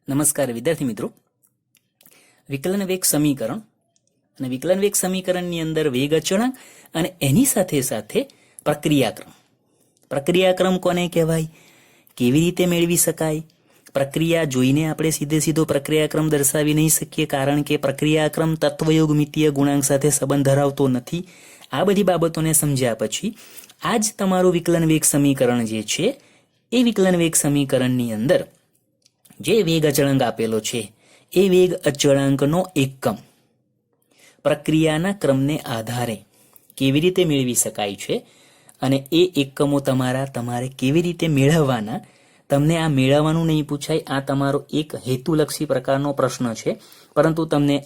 નમસ્કાર વિદ્યાર્થી મિત્રો. વિકલન વેગ સમીકરણ અને વિકલન વેગ સમીકરણની અંદર વેગ અચળાંક અને એની સાથે સાથે પ્રક્રિયાક્રમ. પ્રક્રિયાક્રમ કોને કહેવાય, કેવી રીતે મેળવી શકાય? પ્રક્રિયા જોઈને આપણે સીધો પ્રક્રિયાક્રમ દર્શાવી નહીં શકીએ, કારણ કે પ્રક્રિયાક્રમ તત્વયોગ મિતીય ગુણાંક સાથે સંબંધ ધરાવતો નથી. આ બધી બાબતોને સમજ્યા પછી આજ તમારું વિકલન વેગ સમીકરણ જે છે એ વિકલન વેગ સમીકરણની અંદર જે વેગ અચળાંક આપેલો છે એ વેગ અચળાંકનો એકમ પ્રક્રિયાના ક્રમને આધારે કેવી રીતે મેળવી શકાય છે અને એ એકમો તમારે કેવી રીતે મેળવવાના. તમને આ મેળવવાનું નહીં પૂછાય, આ તમારો એક હેતુલક્ષી પ્રકારનો પ્રશ્ન છે, પરંતુ તમને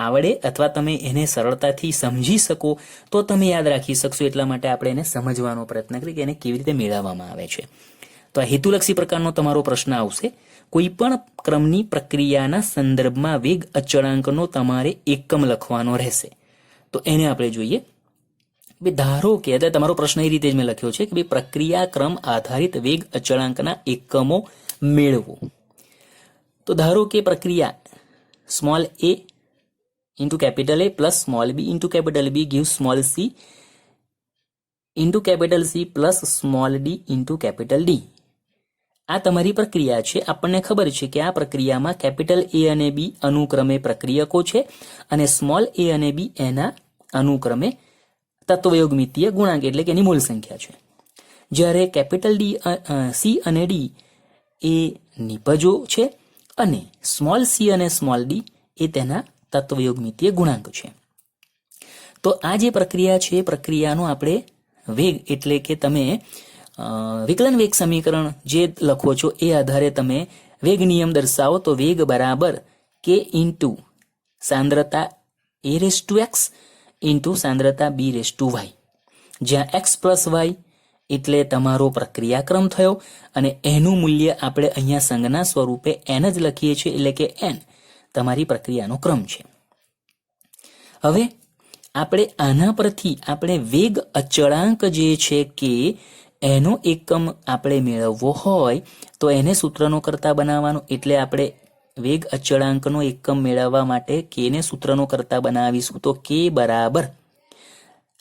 આવડે અથવા તમે એને સરળતાથી સમજી શકો તો તમે યાદ રાખી શકશો. એટલા માટે આપણે એને સમજવાનો પ્રયત્ન કરીએ કે એને કેવી રીતે મેળવવામાં આવે છે. તો આ હેતુલક્ષી પ્રકારનો તમારો પ્રશ્ન આવશે. કોઈ પણ ક્રમની પ્રક્રિયાના સંદર્ભમાં વેગ અચળાંકનો તમારે એકમ લખવાનો રહેશે. તો એને આપણે જોઈએ. ધારો કે અત્યારે તમારો પ્રશ્ન એ રીતે જ મેં લખ્યો છે કે ભાઈ પ્રક્રિયા ક્રમ આધારિત વેગ અચળાંકના એકમો મેળવો. તો ધારો કે પ્રક્રિયા small a into capital A plus small b into capital B gives small c into capital C plus small d into capital D. આ તમારી પ્રક્રિયા છે. આપણને ખબર છે કે આ પ્રક્રિયામાં કેપિટલ A અને B અનુક્રમે પ્રક્રિયકો છે અને સ્મોલ a અને b એના અનુક્રમે તત્વયોગ મિતીય ગુણાંક એટલે કે એની મૂળ સંખ્યા છે. જ્યારે કેપિટલ C અને D એ નિપજો છે અને સ્મોલ c અને સ્મોલ d એ તેના તત્વયોગ મિતીય ગુણાંક છે. તો આ જે પ્રક્રિયા છે એ પ્રક્રિયાનો આપણે વેગ એટલે કે તમે વિકલન વેગ સમીકરણ જે લખો છો એ આધારે તમે વેગ નિયમ દર્શાવો. તો વેગ બરાબર k ઇન્ટુ સાંદ્રતા a⁴x ઇન્ટુ સાંદ્રતા b⁴y, જ્યાં x પ્લસ y એટલે તમારો પ્રક્રિયાક્રમ થયો અને એનું મૂલ્ય આપણે અહીંયા સંજ્ઞા સ્વરૂપે n જ લખીએ છીએ, એટલે કે n તમારી પ્રક્રિયાનો ક્રમ છે. હવે આપણે આના પરથી આપણે વેગ અચળાંક જે છે કે એનો એકમ આપણે મેળવવો હોય તો એને સૂત્રનો કરતા બનાવવાનો. એટલે આપણે વેગ અચળાંકનો એકમ મેળવવા માટે k ને સૂત્રનો કરતા બનાવીશું. તો k બરાબર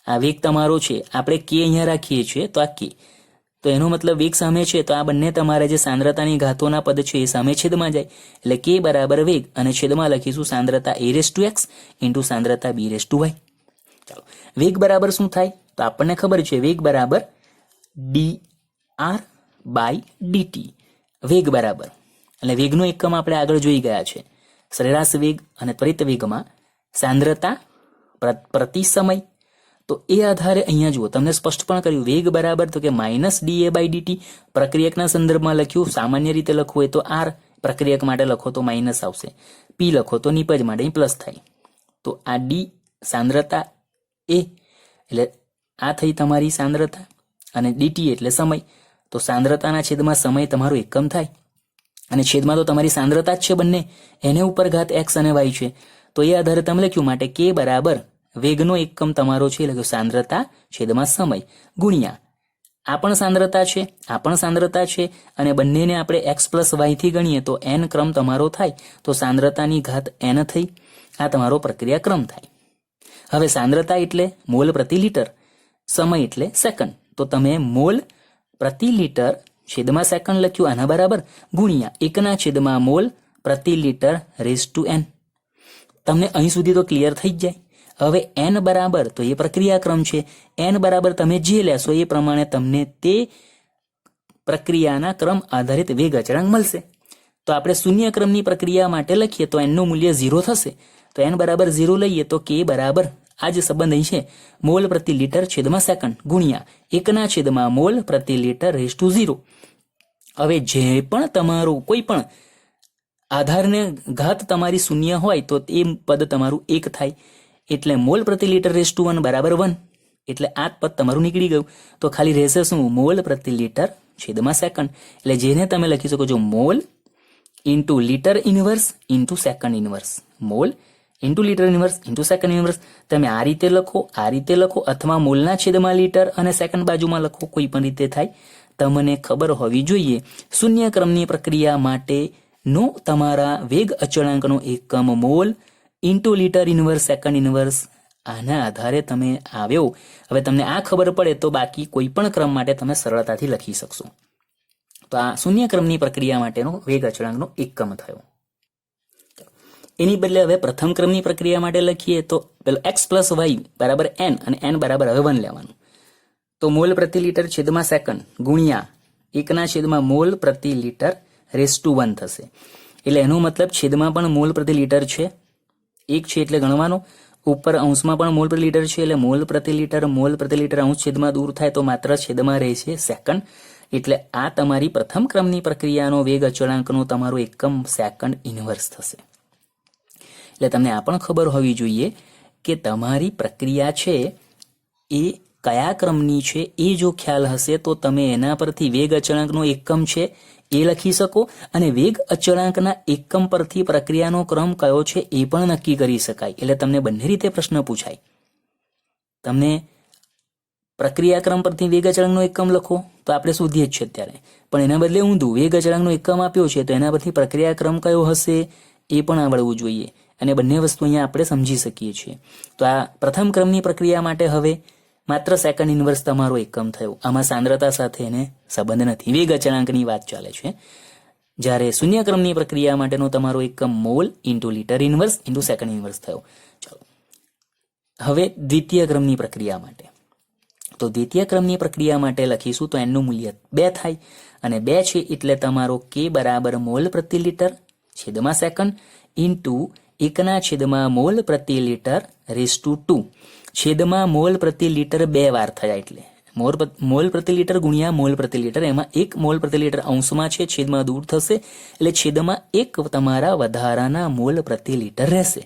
આ વેગ તમારો છે, આપણે k અહીંયા રાખીએ છીએ તો આ k, તો એનો મતલબ વેગ સામે છે તો આ બંને તમારે જે સાંદ્રતાની ઘાતોના પદ છે એ સામે છેદમાં જાય, એટલે k બરાબર વેગ અને છેદમાં લખીશું સાંદ્રતા a⁴x ઇન્ટુ સાંદ્રતા b⁴y. ચાલો, વેગ બરાબર શું થાય? તો આપણને ખબર છે વેગ બરાબર dr/dt. વેગ બરાબર એટલે વેગનો એકમ આપણે આગળ જોઈ ગયા છે, સરેરાશ વેગ અને ત્વરિત વેગમાં સાંદ્રતા પ્રતિ સમય. તો એ આધારે અહીંયા જુઓ તમને સ્પષ્ટ પણ કર્યું વેગ બરાબર તો કે -da/dt. પ્રક્રિયકના સંદર્ભમાં લખ્યું, સામાન્ય રીતે લખવું હોય તો r, પ્રક્રિયક માટે લખો તો માઇનસ આવશે, p લખો તો નિપજ માટે પ્લસ થાય. તો આ d સાંદ્રતા a એટલે આ થઈ તમારી સાંદ્રતા અને dt એટલે સમય. તો સાંદ્રતાના છેદમાં સમય તમારો એકમ થાય અને છેદમાં તો તમારી સાંદ્રતા જ છે બંને, એને ઉપર ઘાત x અને y છે. તો એ આધારે તમે લખ્યું માટે k બરાબર વેગનો એકમ તમારો છે લખ્યું સાંદ્રતા છેદમાં સમય ગુણ્યા આ પણ સાંદ્રતા છે, આ પણ સાંદ્રતા છે અને બંનેને આપણે x પ્લસ y થી ગણીએ તો n ક્રમ તમારો થાય. તો સાંદ્રતાની ઘાત n થઈ, આ તમારો પ્રક્રિયા ક્રમ થાય. હવે સાંદ્રતા એટલે મોલ પ્રતિ લિટર, સમય એટલે સેકન્ડ. તો તમે મોલ પ્રતિ લિટર છેદમાં સેકન્ડ લખ્યું આના બરાબર ગુણ્યા 1/મોલ પ્રતિ લિટર ⁴n. તમને અહીં સુધી તો ક્લિયર થઈ જ જાય. હવે n બરાબર તો એ પ્રક્રિયાક્રમ છે, n બરાબર તમે જે લેશો એ પ્રમાણે તમને તે પ્રક્રિયાના ક્રમ આધારિત વેગ અચળાંક મળશે. તો આપણે શૂન્ય ક્રમની પ્રક્રિયા માટે લખીએ તો n નું મૂલ્ય 0 થશે. તો n બરાબર 0 લઈએ તો k બરાબર આ જ સંબંધ અહીં છે, મોલ પ્રતિ લિટર છેદમાં સેકન્ડ ગુણ્યા 1/મોલ પ્રતિ લિટર ⁴0. હવે જે પણ તમારું કોઈ પણ આધારને ઘાત તમારી શૂન્ય હોય તો એ પદ તમારું 1 થાય, એટલે મોલ પ્રતિ લિટર ⁴1 બરાબર 1, એટલે આ પદ તમારું નીકળી ગયું. તો ખાલી રહેશે શું? મોલ પ્રતિ લિટર છેદમાં સેકન્ડ. એટલે જેને તમે લખી શકો છો mall into litre inverse into second inverse, mall into litre inverse into second inverse. તમે આ રીતે લખો અથવા મોલના છેદમાં લિટર અને સેકન્ડ બાજુમાં લખો, કોઈ પણ રીતે થાય. તમને ખબર હોવી જોઈએ શૂન્ય ક્રમની પ્રક્રિયા માટે નો તમારા વેગ અચળાંકનો એકમ mall into litre inverse second inverse. આના આધારે તમે આવ્યો. હવે તમને આ ખબર પડે તો બાકી કોઈ પણ ક્રમ માટે તમે સરળતાથી લખી શકશો. તો આ શૂન્ય ક્રમની પ્રક્રિયા માટેનો વેગ અચળાંકનો એકમ થયો. એની બદલે હવે પ્રથમ ક્રમની પ્રક્રિયા માટે લખીએ તો પેલો x પ્લસ વાય બરાબર n અને n બરાબર હવે 1 લેવાનું. તો મોલ પ્રતિ લીટર છેદમાં સેકન્ડ ગુણ્યા 1/, મોલ પ્રતિ લીટર રેસ ટુ 1 થશે. એટલે એનો મતલબ છેદમાં પણ મોલ પ્રતિ લીટર છે, 1 છે એટલે ગણવાનો, ઉપર અંશમાં પણ મોલ પ્રતિ લીટર છે એટલે મોલ પ્રતિ લીટર અંશ છેદમાં દૂર થાય તો માત્ર છેદમાં રહે છે સેકન્ડ. એટલે આ તમારી પ્રથમ ક્રમની પ્રક્રિયાનો વેગ અચળાંકનો તમારો એકમ સેકન્ડ ઇન્વર્સ થશે. એટલે તમને આ પણ ખબર હોવી જોઈએ કે તમારી પ્રક્રિયા છે એ કયા ક્રમની છે એ જો ખ્યાલ હશે તો તમે એના પરથી વેગ અચળાંકનો એકમ છે એ લખી શકો અને વેગ અચળાંકના એકમ પરથી પ્રક્રિયાનો ક્રમ કયો છે એ પણ નક્કી કરી શકાય. એટલે તમને બંને રીતે પ્રશ્ન પૂછાય. તમને પ્રક્રિયા ક્રમ પરથી વેગ અચળાંકનો એકમ લખો તો આપણે શોધીએ જ છે અત્યારે, પણ એના બદલે ઊંધું વેગ અચળાંકનો એકમ આપ્યો છે તો એના પરથી પ્રક્રિયા ક્રમ કયો હશે એ પણ આવડવું જોઈએ. અને બંને વસ્તુ અહીંયા આપણે સમજી શકીએ છીએ. તો આ પ્રથમ ક્રમની પ્રક્રિયા માટે હવે માત્ર સેકન્ડ ઇન્વર્સ તમારો એકમ થયો. આમાં સાંદ્રતા સાથે એને સંબંધ નથી, વેગ અચળાંકની વાત ચાલે છે. જ્યારે શૂન્ય ક્રમની પ્રક્રિયા માટેનો તમારો એકમ mall into litre inverse into second inverse થયો. ચાલો હવે દ્વિતીય ક્રમની પ્રક્રિયા માટે. તો દ્વિતીય ક્રમની પ્રક્રિયા માટે લખીશું તો એનું મૂલ્ય 2 થાય અને 2 છે એટલે તમારો k બરાબર મોલ પ્રતિ લીટર છેદમાં સેકન્ડ ઇન્ટુ 1/, મોલ પ્રતિ લીટર રેસ ટુ 2. છેદમાં મોલ પ્રતિ લીટર 2 વાર થયા એટલે મોલ પ્રતિ લીટર ગુણ્યા મોલ પ્રતિ લીટર, એમાં 1 મોલ પ્રતિ લીટર અંશમાં છે, છેદમાં દૂર થશે એટલે છેદમાં 1 તમારા વધારાના મોલ પ્રતિ લીટર રહેશે.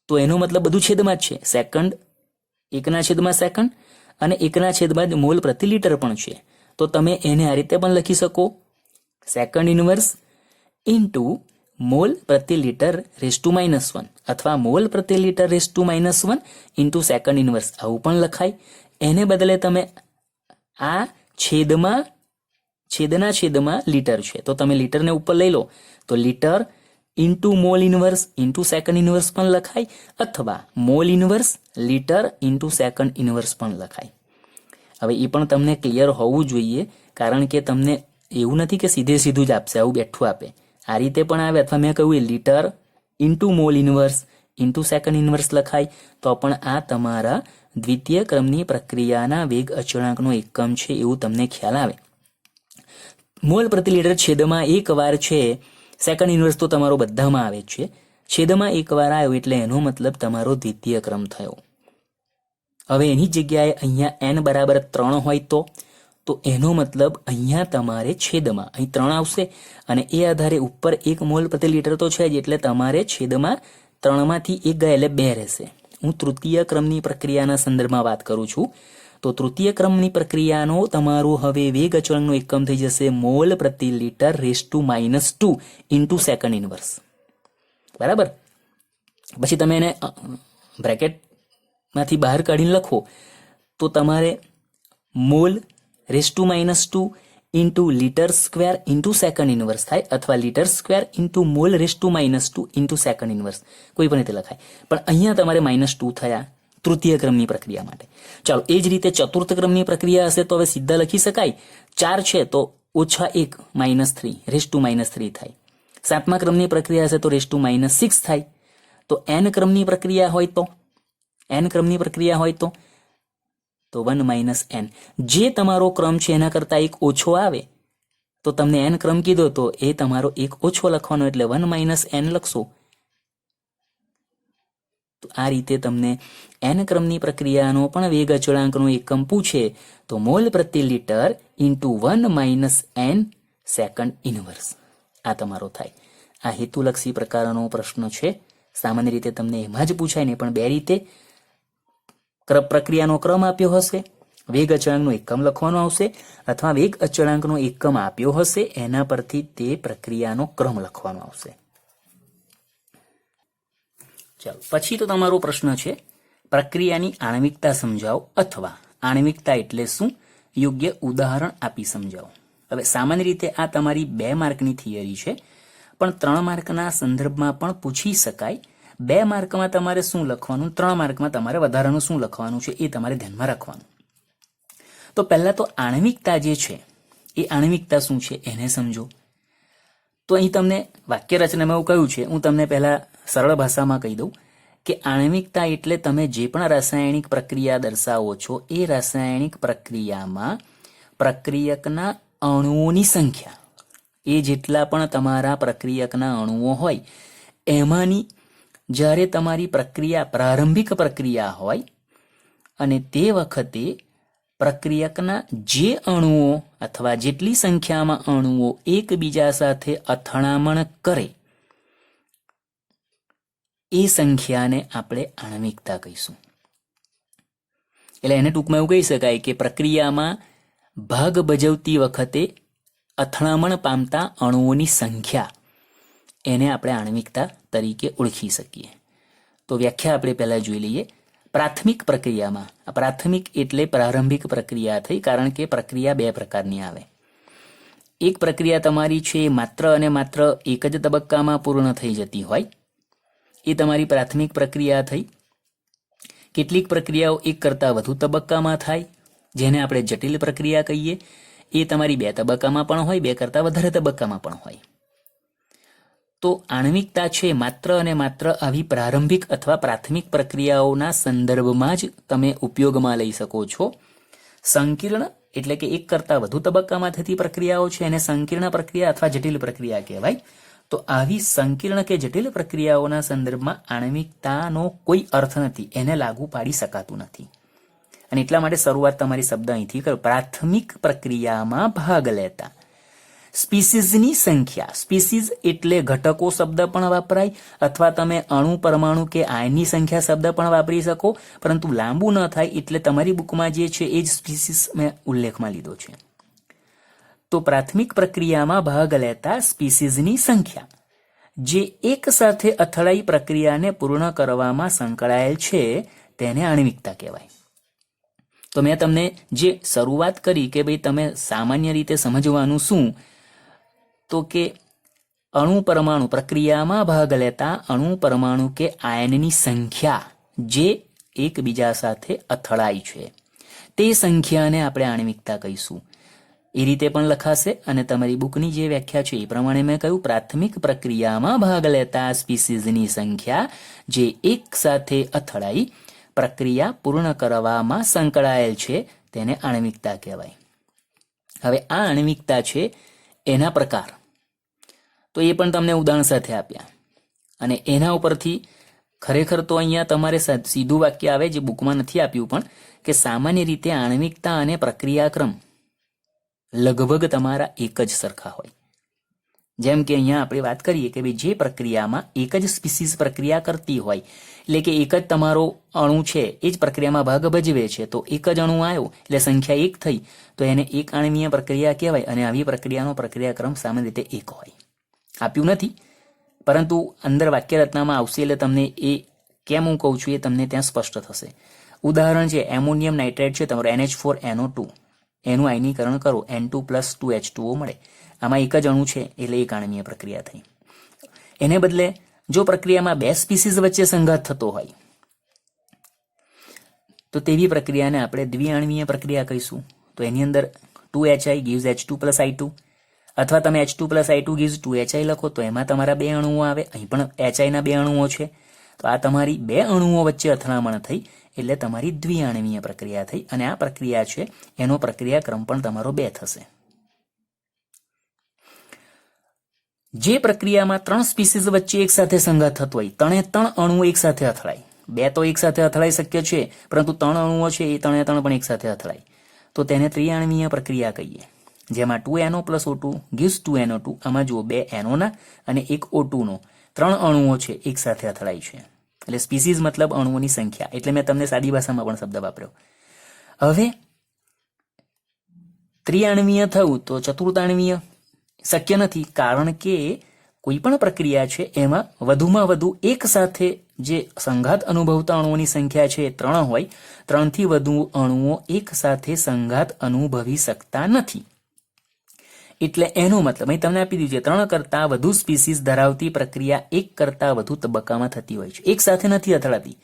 તો એનો મતલબ બધું છેદમાં જ છે. સેકન્ડ 1/, સેકન્ડ અને 1/, મોલ પ્રતિ લીટર પણ છે. તો તમે એને આ રીતે પણ લખી શકો, સેકન્ડ ઇન્વર્સ ઇન્ટુ મોલ પ્રતિ લીટર રેસ ટુ -1 અથવા મોલ પ્રતિ litre raise to -1 into second inverse આવું પણ લખાય. એને બદલે તમે આ છેદમાં લીટર છે તો તમે લીટરને ઉપર લઈ લો તો litre into mall inverse into second inverse પણ લખાય અથવા mall inverse litre into second inverse પણ લખાય. હવે એ પણ તમને ક્લિયર હોવું જોઈએ, કારણ કે તમને એવું નથી કે સીધું જ આપશે, આવું બેઠું આપે. આ રીતે પણ આવે અથવા મેં કહ્યું litre into mall inverse into second inverse લખાય તો પણ આ તમારા દ્વિતીય ક્રમની પ્રક્રિયાના વેગ અચળાંકનો એકમ છે એવું તમને ખ્યાલ આવે. મોલ પ્રતિ લીટર છેદમાં 1 વાર છે, સેકન્ડ ઇન્વર્સ તો તમારો બધામાં આવે જ છે, છેદમાં 1 વાર આવ્યો એટલે એનો મતલબ તમારો દ્વિતીય ક્રમ થયો. હવે એની જગ્યાએ અહીંયા n બરાબર 3 હોય તો એનો મતલબ અહીંયા તમારે છેદમાં અહીં 3 આવશે અને એ આધારે ઉપર 1 મોલ પ્રતિ લીટર તો છે જ એટલે તમારે છેદમાં 3માંથી 1 ગયા એટલે 2 રહેશે. હું તૃતીય ક્રમની પ્રક્રિયાના સંદર્ભમાં વાત કરું છું. તો તૃતીય ક્રમની પ્રક્રિયાનો તમારો હવે વેગ અચળાંકનો એકમ થઈ જશે મોલ પ્રતિ litre raise to -2 into second inverse. બરાબર. પછી તમે એને બ્રેકેટમાંથી બહાર કાઢીને લખો તો તમારે mall raise to -2 into litre square into second inverse થાય અથવા litre square into mall raise to -2 into second inverse, કોઈ પણ રીતે લખાય. પણ અહીંયા તમારે -2 થયા તૃતીય ક્રમની પ્રક્રિયા માટે. ચાલો એ જ રીતે ચતુર્થ ક્રમની પ્રક્રિયા હશે તો હવે સીધા લખી શકાય, 4 છે તો -1 -3 રેસ ટુ -3 થાય. સાતમા ક્રમની પ્રક્રિયા હશે તો રેસ ટુ -6 થાય. તો n ક્રમની પ્રક્રિયા હોય તો 1 - n. જે તમારો ક્રમ છે એના કરતા 1 ઓછો આવે તો તમને n ક્રમ કીધો તો એ તમારો 1 ઓછો લખવાનો એટલે 1 - n લખશો. તો આ રીતે તમને n ક્રમની પ્રક્રિયાનો પણ વેગ અચળાંકનો એકમ પૂછે તો મોલ પ્રતિ litre into 1 - n second inverse આ તમારો થાય. આ હેતુલક્ષી પ્રકારનો પ્રશ્ન છે. સામાન્ય રીતે તમને એમાં જ પૂછાય ને પણ 2 રીતે પ્રક્રિયાનો ક્રમ આપ્યો હશે, વેગ અચળાંકનો એકમ લખવાનો આવશે અથવા વેગ અચળાંકનો એકમ આપ્યો હશે એના પરથી તે પ્રક્રિયાનો ક્રમ લખવાનો આવશે. ચાલો પછી તો તમારો પ્રશ્ન છે પ્રક્રિયાની આણ્વિકતા સમજાવો અથવા આણ્વિકતા એટલે શું, યોગ્ય ઉદાહરણ આપી સમજાવો. હવે સામાન્ય રીતે આ તમારી 2 માર્કની થિયરી છે, પણ 3 માર્કના સંદર્ભમાં પણ પૂછી શકાય. 2 માર્કમાં તમારે શું લખવાનું, 3 માર્કમાં તમારે વધારાનું શું લખવાનું છે એ તમારે ધ્યાનમાં રાખવાનું. તો પહેલા તો આણ્વિકતા જે છે એ આણ્વિકતા શું છે એને સમજો. તો અહીં તમને વાક્ય રચનામાં એવું કહ્યું છે, હું તમને પહેલા સરળ ભાષામાં કહી દઉં કે આણ્વિકતા એટલે તમે જે પણ રાસાયણિક પ્રક્રિયા દર્શાવો છો એ રાસાયણિક પ્રક્રિયામાં પ્રક્રિયકના અણુઓની સંખ્યા, એ જેટલા પણ તમારા પ્રક્રિયકના અણુઓ હોય એમાંની જ્યારે તમારી પ્રક્રિયા પ્રારંભિક પ્રક્રિયા હોય અને તે વખતે પ્રક્રિયકના જે અણુઓ અથવા જેટલી સંખ્યામાં અણુઓ એકબીજા સાથે અથડામણ કરે એ સંખ્યાને આપણે આણ્વિકતા કહીશું. એટલે એને ટૂંકમાં એવું કહી શકાય કે પ્રક્રિયામાં ભાગ ભજવતી વખતે અથડામણ પામતા અણુઓની સંખ્યા, એને આપણે આણ્વિકતા તરીકે ઓળખી શકીએ. તો વ્યાખ્યા આપણે પહેલા જોઈ લઈએ. પ્રાથમિક પ્રક્રિયામાં, પ્રાથમિક એટલે પ્રારંભિક પ્રક્રિયા થઈ, કારણ કે પ્રક્રિયા 2 પ્રકારની આવે. એક પ્રક્રિયા તમારી છે માત્ર અને માત્ર એક જ તબક્કામાં પૂર્ણ થઈ જતી હોય, એ તમારી પ્રાથમિક પ્રક્રિયા થઈ. કેટલીક પ્રક્રિયાઓ એક કરતાં વધુ તબક્કામાં થાય, જેને આપણે જટિલ પ્રક્રિયા કહીએ. એ તમારી 2 તબક્કામાં પણ હોય, 2 કરતાં વધારે તબક્કામાં પણ હોય. તો આણ્વિકતા છે માત્ર અને માત્ર આવી પ્રારંભિક અથવા પ્રાથમિક પ્રક્રિયાઓના સંદર્ભમાં જ તમે ઉપયોગમાં લઈ શકો છો. સંકીર્ણ એટલે કે એક કરતાં વધુ તબક્કામાં થતી પ્રક્રિયાઓ છે એને સંકીર્ણ પ્રક્રિયા અથવા જટિલ પ્રક્રિયા કહેવાય. તો આવી સંકીર્ણ કે જટિલ પ્રક્રિયાઓના સંદર્ભમાં આણ્વિકતાનો કોઈ અર્થ નથી, એને લાગુ પાડી શકાતું નથી. અને એટલા માટે શરૂઆત તમારી શબ્દ અહીંથી કરો. પ્રાથમિક પ્રક્રિયામાં ભાગ લેતા સ્પીસીઝની સંખ્યા, સ્પીસીઝ એટલે ઘટકો શબ્દ પણ વપરાય, અથવા તમે અણુ, પરમાણુ કે આયનની સંખ્યા શબ્દ પણ વાપરી શકો, પરંતુ લાંબુ ન થાય એટલે તમારી બુકમાં જે છે એ જ સ્પીસીઝ મેં ઉલ્લેખમાં લીધો છે. તો પ્રાથમિક પ્રક્રિયામાં ભાગ લેતા સ્પીસીઝની સંખ્યા જે એક સાથે અથડાઈ પ્રક્રિયાને પૂર્ણ કરવામાં સંકળાયેલ છે તેને આણ્વિકતા કહેવાય. તો મેં તમને જે શરૂઆત કરી કે ભાઈ તમે સામાન્ય રીતે સમજવાનું શું, તો કે અણુ પરમાણુ પ્રક્રિયામાં ભાગ લેતા અણુ, પરમાણુ કે આયનની સંખ્યા જે એકબીજા સાથે અથડાય છે તે સંખ્યાને આપણે આણ્વિકતા કહીશું. એ રીતે પણ લખાશે. અને તમારી બુકની જે વ્યાખ્યા છે એ પ્રમાણે મેં કહ્યું, પ્રાથમિક પ્રક્રિયામાં ભાગ લેતા સ્પીસીઝની સંખ્યા જે એક સાથે અથડાઈ પ્રક્રિયા પૂર્ણ કરવામાં સંકળાયેલ છે તેને આણ્વિકતા કહેવાય. હવે આ આણ્વિકતા છે એના પ્રકાર તો એ પણ તમને ઉદાહરણ સાથે આપ્યા, અને એના ઉપરથી ખરેખર તો અહીંયા તમારે સીધું વાક્ય આવે જે બુકમાં નથી આપ્યું, પણ કે સામાન્ય રીતે આણ્વિકતા અને પ્રક્રિયાક્રમ લગભગ તમારા એક જ સરખા હોય. જેમ કે અહીંયા આપણે વાત કરીએ કે ભાઈ જે પ્રક્રિયામાં એક જ સ્પીસીઝ પ્રક્રિયા કરતી હોય, એટલે કે એક જ તમારો અણુ છે એ જ પ્રક્રિયામાં ભાગ ભજવે છે, તો એક જ અણુ આવ્યો એટલે સંખ્યા 1 થઈ, તો એને એક આણ્વીય પ્રક્રિયા કહેવાય. અને આવી પ્રક્રિયાનો પ્રક્રિયાક્રમ સામાન્ય રીતે 1 હોય. આપ્યું નથી, પરંતુ અંદર વાક્ય રચનામાં આવશે એટલે તમને એ કેમ હું કહું છું એ તમને ત્યાં સ્પષ્ટ થશે. ઉદાહરણ છે એમોનિયમ નાઇટ્રેટ છે તમારો NH4NO2, એનું આયનીકરણ કરો N2+2H2O મળે. આમાં એક જ અણુ છે એટલે એક આણ્વીય પ્રક્રિયા થઈ. એને બદલે જો પ્રક્રિયામાં 2 સ્પીસીઝ વચ્ચે સંઘાત થતો હોય તો તેવી પ્રક્રિયાને આપણે દ્વિઆણ્વીય પ્રક્રિયા કહીશું. તો એની અંદર 2HI gives H2+I2, અથવા તમે H2+I2 gives 2HI લખો તો એમાં તમારા 2 અણુઓ આવે. અહીં પણ HI ના 2 અણુઓ છે, તો આ તમારી 2 અણુઓ વચ્ચે અથડામણ થઈ એટલે તમારી દ્વિઆણ્વીય પ્રક્રિયા થઈ. અને આ પ્રક્રિયા છે એનો પ્રક્રિયાક્રમ પણ તમારો 2 થશે. જે પ્રક્રિયામાં 3 સ્પીસીઝ વચ્ચે એક સાથે સંઘાત થતો હોય, 3 અણુઓ એક સાથે અથડાય, 2 તો એક સાથે અથડાઈ શક્ય છે, પરંતુ 3 અણુઓ છે એ 3 પણ એક સાથે અથડાય, તો તેને ત્રિઆણ્વીય પ્રક્રિયા કહીએ. જેમાં 2NO+O2 gives 2NO2, આમાં જુઓ 2 NO ના અને 1 O2 નો 3 અણુઓ છે એક સાથે અથડાય છે. એટલે સ્પીસીઝ મતલબ અણુઓની સંખ્યા, એટલે મેં તમને સાદી ભાષામાં પણ શબ્દ વાપર્યો. હવે ત્રિઆણ્વીય થયું તો ચતુર્થાણ્વીય શક્ય નથી, કારણ કે કોઈ પણ પ્રક્રિયા છે એમાં વધુમાં વધુ એક સાથે જે સંઘાત અનુભવતા અણુઓની સંખ્યા છે 3 હોય, 3 થી વધુ અણુઓ એક સાથે સંઘાત અનુભવી શકતા નથી. એટલે એનો મતલબ અહીં તમને આપી દીધું છે 3 કરતાં વધુ સ્પીસીસ ધરાવતી પ્રક્રિયા 1 કરતાં વધુ તબક્કામાં થતી હોય છે. એક સાથે નથી અથડાતી,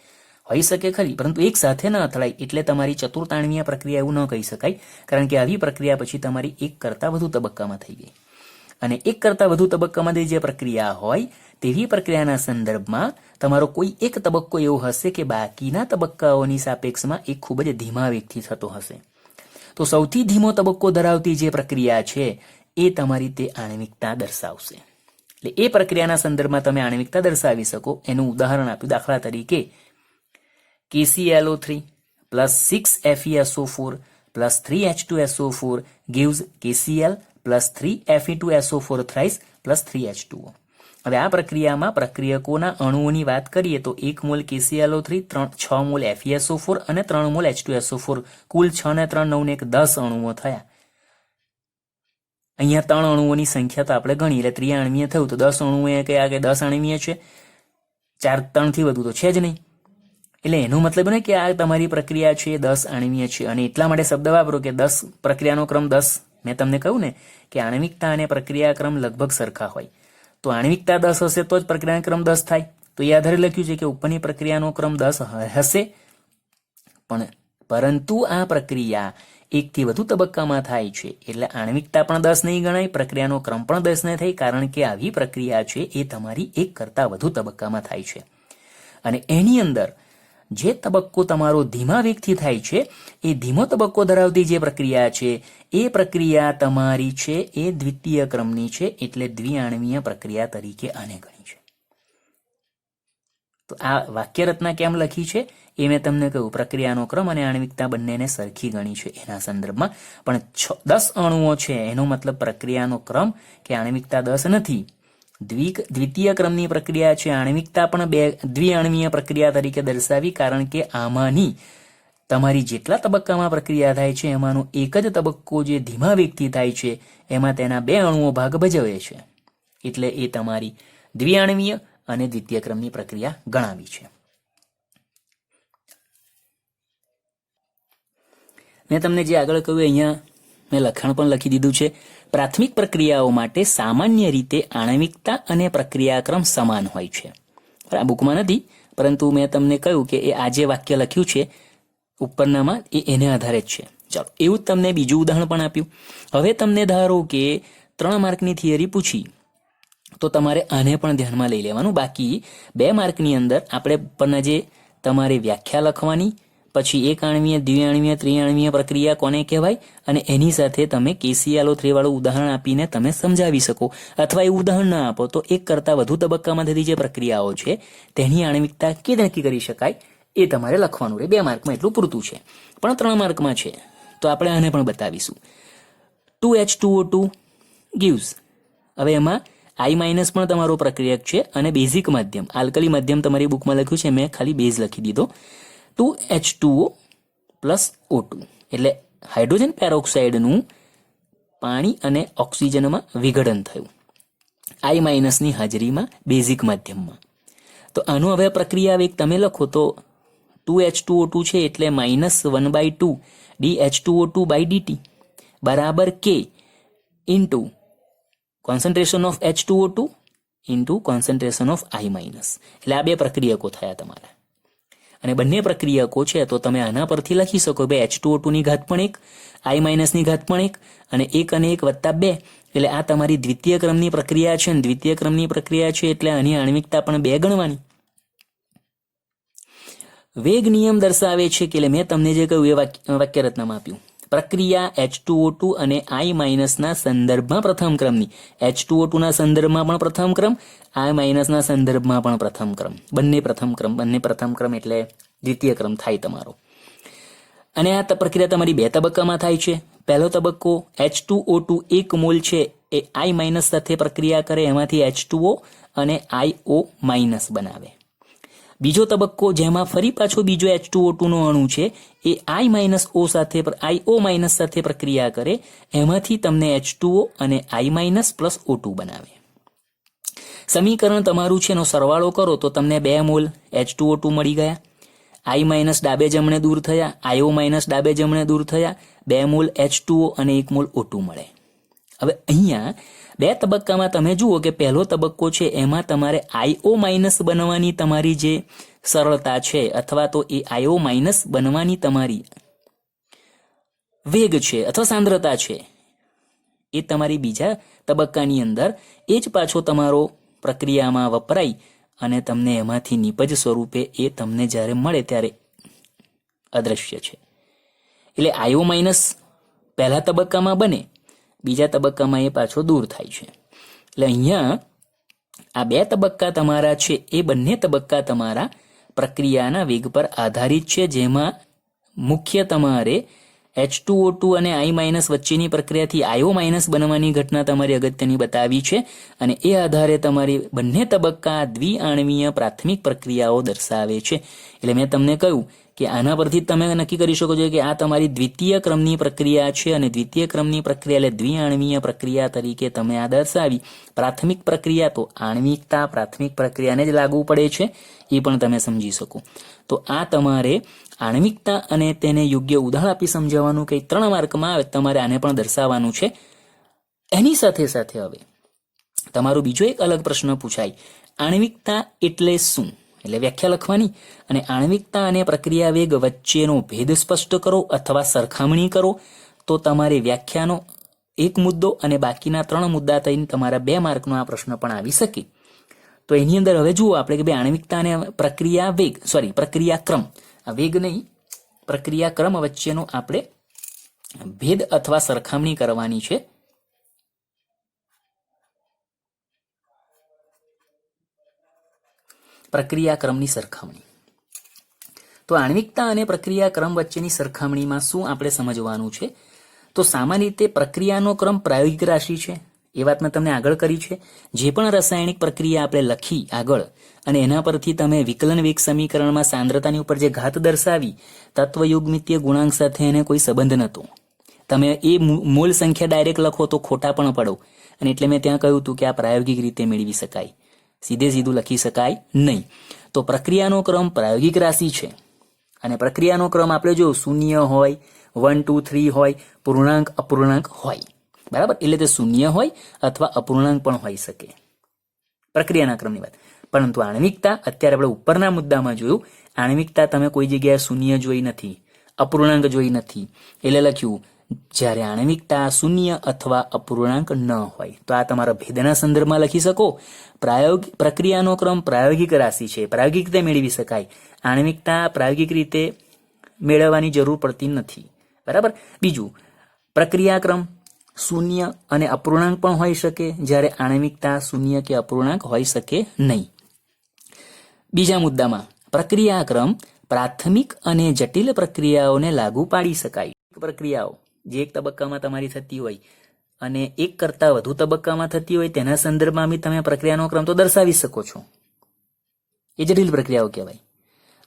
હોઈ શકે ખરી, પરંતુ એક સાથે ન અથડાય એટલે તમારી ચતુર્તાણવીય પ્રક્રિયા એવું ન કહી શકાય, કારણ કે આવી પ્રક્રિયા પછી તમારી 1 કરતાં વધુ તબક્કામાં થઈ ગઈ. અને 1 કરતાં વધુ તબક્કામાં જે પ્રક્રિયા હોય તેવી પ્રક્રિયાના સંદર્ભમાં તમારો કોઈ એક તબક્કો એવો હશે કે બાકીના તબક્કાઓની સાપેક્ષમાં એ ખૂબ જ ધીમા વેગથી થતો હશે. તો સૌથી ધીમો તબક્કો ધરાવતી જે પ્રક્રિયા છે એ તમારી તે આણ્વિકતા દર્શાવશે. એટલે એ પ્રક્રિયાના સંદર્ભમાં તમે આણ્વિકતા દર્શાવી શકો. એનું ઉદાહરણ આપ્યું, દાખલા તરીકે KClO3 plus 6FeSO4 plus 3H2SO4 gives KCl plus 3Fe2SO4 thrice plus 3H2O. હવે આ પ્રક્રિયામાં પ્રક્રિયકોના અણુઓની વાત કરીએ તો 1 મોલ KClO3, 6 મોલ FeSO4 અને 3 મોલ H2SO4, કુલ 6 ને 3 9 ને 1 10 અણુઓ થયા. અહીંયા 3 અણુઓની સંખ્યા તો આપણે ગણી એટલે ત્રિઆણવીય થયું, તો 10 અણુઓ એ કયા કે 10 આણવીય છે, 4 3 થી વધુ તો છે જ નહીં. એટલે એનો મતલબ ને કે આ તમારી પ્રક્રિયા છે 10 આણવીય છે, અને એટલા માટે શબ્દ વાપરો કે 10 પ્રક્રિયાનો ક્રમ 10. મેં તમને કહ્યું ને કે આણ્વિકતા અને પ્રક્રિયા ક્રમ લગભગ સરખા હોય, તો આણ્વિકતા 10 હશે તો જ પ્રક્રિયાનો ક્રમ 10 થાય. તો એ આધારે લખ્યું છે કે ઉપરની પ્રક્રિયાનો ક્રમ 10 હશે, પરંતુ આ પ્રક્રિયા 1 થી વધુ તબક્કામાં થાય છે એટલે આણ્વિકતા પણ 10 નહીં ગણાય, પ્રક્રિયાનો ક્રમ પણ 10 નહીં થાય, કારણ કે આવી પ્રક્રિયા છે એ તમારી 1 કરતાં વધુ તબક્કામાં થાય છે. અને એની અંદર જે તબક્કો તમારો ધીમા વેગથી થાય છે એ ધીમો તબક્કો ધરાવતી જે પ્રક્રિયા છે એ પ્રક્રિયા તમારી છે એ દ્વિતીય ક્રમની છે, એટલે દ્વિઆણવીય પ્રક્રિયા તરીકે આને ગણી છે. તો આ વાક્યરચના કેમ લખી છે એ મેં તમને કહ્યું, પ્રક્રિયાનો ક્રમ અને આણ્વિકતા બંનેને સરખી ગણી છે એના સંદર્ભમાં. પણ 10 અણુઓ છે એનો મતલબ પ્રક્રિયાનો ક્રમ કે આણ્વિકતા 10 નથી. દ્વિતીય ક્રમની પ્રક્રિયા છે, આણ્વિકતા પણ દ્વિઆણવીય પ્રક્રિયા તરીકે દર્શાવી, કારણ કે આમાંની તમારી જેટલા તબક્કામાં પ્રક્રિયા થાય છે એમાંનો એક જ તબક્કો જે ધીમા વેગથી થાય છે એમાં તેના 2 અણુઓ ભાગ ભજવે છે, એટલે એ તમારી દ્વિઆણવીય અને દ્વિતીય ક્રમની પ્રક્રિયા ગણાવી છે. મેં તમને જે આગળ કહ્યું અહીંયા મેં લખાણ પણ લખી દીધું છે. પ્રાથમિક પ્રક્રિયાઓ માટે સામાન્ય રીતે આણ્વિકતા અને પ્રક્રિયાક્રમ સમાન હોય છે. આ બુકમાં નથી, પરંતુ મેં તમને કહ્યું કે એ આ જે વાક્ય લખ્યું છે ઉપરનામાં એને આધારે જ છે. ચાલો, એવું જ તમને બીજું ઉદાહરણ પણ આપ્યું. હવે તમને ધારો કે 3 માર્કની થિયરી પૂછી તો તમારે આને પણ ધ્યાનમાં લઈ લેવાનું. બાકી 2 માર્કની અંદર આપણે ઉપરના જે તમારે વ્યાખ્યા લખવાની, પછી એક આણ્વીય, દ્વિઆણવીય, ત્રિઆણવીય પ્રક્રિયા કોને કહેવાય, અને એની સાથે તમે KClO3 વાળું ઉદાહરણ આપીને તમે સમજાવી શકો. અથવા એ ઉદાહરણ ના આપો તો 1 કરતાં વધુ તબક્કામાં થતી જે પ્રક્રિયાઓ છે તેની આણ્વિકતા કેવી નક્કી કરી શકાય એ તમારે લખવાનું રહે. 2 માર્કમાં એટલું પૂરતું છે, પણ 3 માર્કમાં છે તો આપણે આને પણ બતાવીશું. 2H2O2 gives, હવે એમાં I- પણ તમારો પ્રક્રિયક છે અને બેઝિક માધ્યમ, આલ્કલી માધ્યમ તમારી બુકમાં લખ્યું છે, મેં ખાલી બેઝ લખી દીધો. 2H2O plus O2 એટલે હાઇડ્રોજન પેરોક્સાઇડનું પાણી અને ઓક્સિજનમાં વિઘટન થયું I- ની હાજરીમાં બેઝિક માધ્યમમાં. તો આનો હવે પ્રક્રિયા વેગ તમે લખો તો 2H2O2 છે એટલે -1/2 dH2O2/dt બરાબર K into concentration of H2O2 into concentration of I-. એટલે આ 2 પ્રક્રિયકો થયા તમારા. અને બંને પ્રક્રિયકો છે તો તમે આના પરથી લખી શકો કે H2O2 ની ઘાત પણ 1, I- ની ઘાત પણ 1, અને 1 અને 1 વત્તા 2, એટલે આ તમારી દ્વિતીય ક્રમની પ્રક્રિયા છે. અને દ્વિતીય ક્રમની પ્રક્રિયા છે એટલે આની આણ્વિકતા પણ 2 ગણવાની. વેગ નિયમ દર્શાવે છે કે મેં તમને જે કહ્યું એ વાક્યરચનામાં આપ્યું. પ્રક્રિયા H2O2 અને I- ના સંદર્ભમાં પ્રથમ ક્રમની, H2O2 ના સંદર્ભમાં પણ પ્રથમ ક્રમ, I- ના સંદર્ભમાં પણ પ્રથમ ક્રમ, બંને પ્રથમ ક્રમ એટલે દ્વિતીય ક્રમ થાય તમારો. અને આ પ્રક્રિયા તમારી 2 તબક્કામાં થાય છે. પહેલો તબક્કો H2O2 1 મોલ છે એ I- સાથે પ્રક્રિયા કરે, એમાંથી H2O અને IO- બનાવે. બીજો તબક્કો જેમાં ફરી પાછો બીજો H2O2 નો અણુ છે એ IO- સાથે પ્રક્રિયા કરે, એમાંથી તમને H2O અને I- પ્લસ O2 બનાવે. સમીકરણ તમારું છે એનો સરવાળો કરો તો તમને 2 મોલ H2O2 મળી ગયા, I- ડાબે જમણે દૂર થયા, IO- ડાબે જમણે દૂર થયા, 2 મોલ H2O અને 1 મોલ O2 મળે. હવે અહીંયા 2 તબક્કામાં તમે જુઓ કે પહેલો તબક્કો છે એમાં તમારે આઈઓ માઇનસ બનવાની તમારી જે સરળતા છે અથવા તો એ આઈઓ માઇનસ બનવાની તમારી વેગ છે અથવા સાંદ્રતા છે એ તમારી બીજા તબક્કાની અંદર એ જ પાછો તમારો પ્રક્રિયામાં વપરાય અને તમને એમાંથી નિપજ સ્વરૂપે એ તમને જ્યારે મળે ત્યારે અદ્રશ્ય છે. એટલે આઈઓ માઇનસ પહેલા તબક્કામાં બને, બીજા તબક્કામાં એ પાછો દૂર થાય છે. એટલે અહીંયા આ 2 તબક્કા તમારા છે એ બંને તબક્કા તમારા પ્રક્રિયાના વેગ પર આધારિત છે, જેમાં મુખ્ય તમારે H2O2 અને I- વચ્ચેની પ્રક્રિયાથી આઈઓ માઇનસ બનવાની ઘટના તમારી અગત્યની બતાવી છે અને એ આધારે તમારી બંને તબક્કા દ્વિઆણવીય પ્રાથમિક પ્રક્રિયાઓ દર્શાવે છે. એટલે મેં તમને કહ્યું કે આના પરથી તમે નક્કી કરી શકો છો કે આ તમારી દ્વિતીય ક્રમની પ્રક્રિયા છે અને દ્વિતીય ક્રમની પ્રક્રિયા એટલે દ્વિઆણવીય પ્રક્રિયા તરીકે તમે આ દર્શાવી. પ્રાથમિક પ્રક્રિયા તો આણ્વિકતા પ્રાથમિક પ્રક્રિયાને જ લાગુ પડે છે, એ પણ તમે સમજી શકો. તો આ તમારે આણ્વિકતા અને તેને યોગ્ય ઉદાહરણ આપી સમજાવવાનું કે 3 માર્કમાં આવે તમારે આને પણ દર્શાવવાનું છે. એની સાથે સાથે હવે તમારો બીજો એક અલગ પ્રશ્ન પૂછાય, આણ્વિકતા એટલે શું? એટલે વ્યાખ્યા લખવાની અને આણ્વિકતા અને પ્રક્રિયા વેગ વચ્ચેનો ભેદ સ્પષ્ટ કરો અથવા સરખામણી કરો. તો તમારી વ્યાખ્યાનો એક મુદ્દો અને બાકીના 3 મુદ્દા થઈને તમારા 2 માર્કનો આ પ્રશ્ન પણ આવી શકે. તો એની અંદર હવે જુઓ આપણે કે ભાઈ આણ્વિકતા અને પ્રક્રિયા વેગ પ્રક્રિયા ક્રમ, આ વેગ નહીં પ્રક્રિયા ક્રમ વચ્ચેનો આપણે ભેદ અથવા સરખામણી કરવાની છે. પ્રક્રિયા ક્રમની સરખામણી. તો આણ્વિકતા અને પ્રક્રિયા ક્રમ વચ્ચેની સરખામણીમાં શું આપણે સમજવાનું છે? તો સામાન્ય રીતે પ્રક્રિયાનો ક્રમ પ્રાયોગિક રાશિ છે, એ વાત મેં તમને આગળ કરી છે. જે પણ રાસાયણિક પ્રક્રિયા આપણે લખી આગળ અને એના પરથી તમે વિકલન વેગ સમીકરણમાં સાંદ્રતાની ઉપર જે ઘાત દર્શાવી, તત્વયુગ્મિતીય ગુણાંક સાથે એને કોઈ સંબંધ નહોતો. તમે એ મોલ સંખ્યા ડાયરેક્ટ લખો તો ખોટા પણ પડો, અને એટલે મેં ત્યાં કહ્યું હતું કે આ પ્રાયોગિક રીતે મેળવી શકાય, સીધું લખી શકાય નહીં. તો પ્રક્રિયાનો ક્રમ પ્રાયોગિક રાશિ છે અને પ્રક્રિયાનો ક્રમ આપણે જો 0 હોય, 1 2 3 હોય, પૂર્ણાંક અપૂર્ણાંક હોય, બરાબર? એટલે તે 0 હોય અથવા અપૂર્ણાંક પણ હોઈ શકે, પ્રક્રિયાના ક્રમની વાત. પરંતુ આણ્વિકતા અત્યારે આપણે ઉપરના મુદ્દામાં જોયું, આણ્વિકતા તમે કોઈ જગ્યાએ 0 જોઈ નથી, અપૂર્ણાંક જોઈ નથી, એટલે લખ્યું જ્યારે આણ્વિકતા 0 અથવા અપૂર્ણાંક ન હોય. તો આ તમારા ભેદના સંદર્ભમાં લખી શકો. પ્રક્રિયાનો ક્રમ પ્રાયોગિક રાશિ છે, પ્રાયોગિક રીતે મેળવી શકાય. આણ્વિકતા પ્રાયોગિક રીતે મેળવવાની જરૂર પડતી નથી, બરાબર? બીજું, પ્રક્રિયા ક્રમ 0 અને અપૂર્ણાંક પણ હોઈ શકે, જ્યારે આણ્વિકતા 0 કે અપૂર્ણાંક હોઈ શકે નહીં. બીજા મુદ્દામાં પ્રક્રિયા ક્રમ પ્રાથમિક અને જટિલ પ્રક્રિયાઓને લાગુ પાડી શકાય. પ્રક્રિયાઓ જે એક તબક્કામાં તમારી થતી હોય અને એક કરતા વધુ તબક્કામાં થતી હોય, તેના સંદર્ભમાં તમે પ્રક્રિયાનો ક્રમ તો દર્શાવી શકો છો, એ જટિલ પ્રક્રિયાઓ કહેવાય.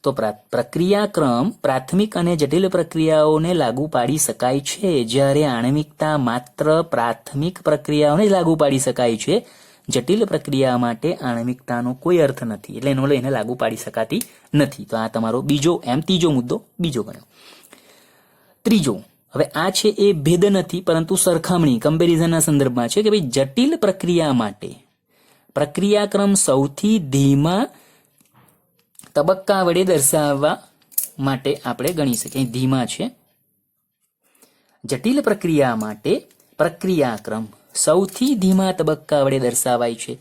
તો પ્રક્રિયા ક્રમ પ્રાથમિક અને જટિલ પ્રક્રિયાઓને લાગુ પાડી શકાય છે, જ્યારે આણ્વિકતા માત્ર પ્રાથમિક પ્રક્રિયાઓને જ લાગુ પાડી શકાય છે. જટિલ પ્રક્રિયા માટે આણ્વિકતાનો કોઈ અર્થ નથી, એટલે એનો એને લાગુ પાડી શકાતી નથી. તો આ તમારો ત્રીજો મુદ્દો બીજો ગણ્યો. ત્રીજો, હવે આ છે એ ભેદ નથી પરંતુ સરખામણી કમ્પેરિઝનના સંદર્ભમાં છે કે ભાઈ જટિલ પ્રક્રિયા માટે પ્રક્રિયાક્રમ સૌથી ધીમા તબક્કા વડે દર્શાવવા માટે આપણે ગણી શકીએ. ધીમા છે. જટિલ પ્રક્રિયા માટે પ્રક્રિયાક્રમ સૌથી ધીમા તબક્કા વડે દર્શાવાય છે.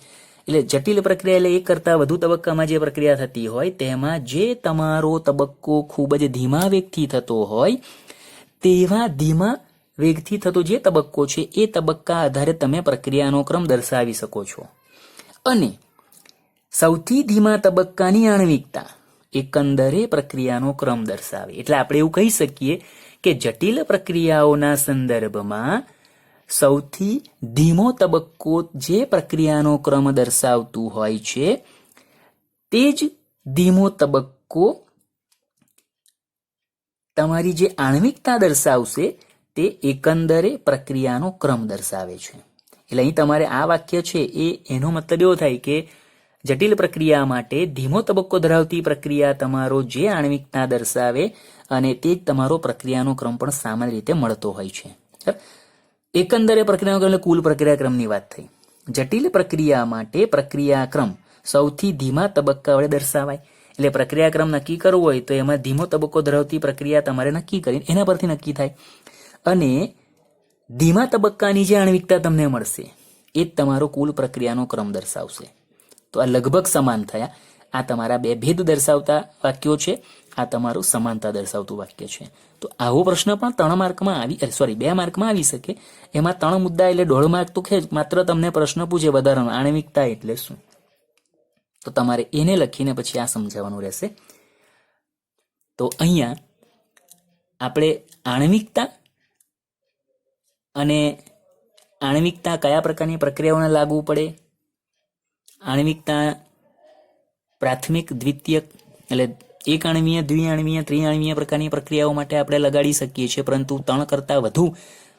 એટલે જટિલ પ્રક્રિયા એટલે એક કરતા વધુ તબક્કામાં જે પ્રક્રિયા થતી હોય તેમાં જે તમારો તબક્કો ખૂબ જ ધીમા વેગથી થતો હોય, તેવા ધીમા વેગથી થતો જે તબક્કો છે એ તબક્કા આધારે તમે પ્રક્રિયાનો ક્રમ દર્શાવી શકો છો. અને સૌથી ધીમા તબક્કાની આણ્વિકતા એકંદરે પ્રક્રિયાનો ક્રમ દર્શાવે. એટલે આપણે એવું કહી શકીએ કે જટિલ પ્રક્રિયાઓના સંદર્ભમાં સૌથી ધીમો તબક્કો જે પ્રક્રિયાનો ક્રમ દર્શાવતું હોય છે તે જ ધીમો તબક્કો તમારી જે આણ્વિકતા દર્શાવશે તે એકંદરે પ્રક્રિયાનો ક્રમ દર્શાવે છે. એટલે અહીં તમારે આ વાક્ય છે એનો મતલબ એવો થાય કે જટિલ પ્રક્રિયા માટે ધીમો તબક્કો ધરાવતી પ્રક્રિયા તમારો જે આણ્વિકતા દર્શાવે અને તે જ તમારો પ્રક્રિયાનો ક્રમ પણ સામાન્ય રીતે મળતો હોય છે. એકંદરે પ્રક્રિયાક્રમ એટલે કુલ પ્રક્રિયાક્રમની વાત થઈ. જટિલ પ્રક્રિયા માટે પ્રક્રિયાક્રમ સૌથી ધીમા તબક્કા વડે દર્શાવાય. એટલે પ્રક્રિયાક્રમ નક્કી કરવો હોય તો એમાં ધીમો તબક્કો ધરાવતી પ્રક્રિયા તમારે નક્કી કરીને એના પરથી નક્કી થાય. અને ધીમા તબક્કાની જે આણ્વિકતા તમને મળશે એ જ તમારો કુલ પ્રક્રિયાનો ક્રમ દર્શાવશે. તો આ લગભગ સમાન થયા. આ તમારા બે ભેદ દર્શાવતા વાક્યો છે, આ તમારું સમાનતા દર્શાવતું વાક્ય છે. તો આવો પ્રશ્ન પણ 3 માર્કમાં 2 માર્કમાં આવી શકે. એમાં 3 મુદ્દા એટલે 1.5 માર્ક તો ખેંચ, માત્ર તમને પ્રશ્ન પૂછે વધારાનો આણ્વિકતા એટલે શું, તો તમારે એને લખીને પછી આ સમજાવવાનું રહેશે. તો અહીંયા આપણે આણ્વિકતા કયા પ્રકારની પ્રક્રિયાઓને લાગુ પડે, આણ્વિકતા પ્રાથમિક, દ્વિતીયક એટલે એક આણ્વીય, દ્વિઆણ્વીય, ત્રિઆણ્વીય પ્રકારની પ્રક્રિયાઓ માટે આપણે લગાડી શકીએ છીએ, પરંતુ 3 કરતાં વધુ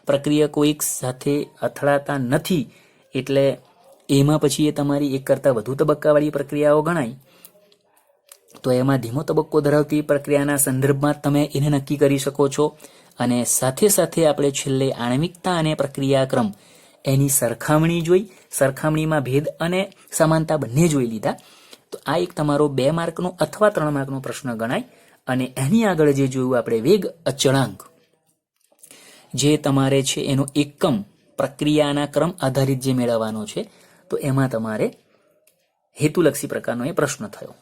પ્રક્રિયકો એક સાથે અથડાતા નથી, એટલે એમાં પછી એ તમારી 1 કરતાં વધુ તબક્કાવાળી પ્રક્રિયાઓ ગણાય. તો એમાં ધીમો તબક્કો ધરાવતી પ્રક્રિયાના સંદર્ભમાં તમે એને નક્કી કરી શકો છો. અને સાથે સાથે આપણે છેલ્લે આણ્વિકતા અને પ્રક્રિયાક્રમ એની સરખામણી જોઈ, સરખામણીમાં ભેદ અને સમાનતા બંને જોઈ લીધા. તો આ એક તમારો 2 માર્કનો અથવા 3 માર્કનો પ્રશ્ન ગણાય. અને એની આગળ જે જોયું આપણે વેગ અચળાંક, જે તમારે છે એનો એકમ પ્રક્રિયાના ક્રમ આધારિત જે મેળવવાનો છે, તો એમાં તમારે હેતુલક્ષી પ્રકારનો એ પ્રશ્ન થયો.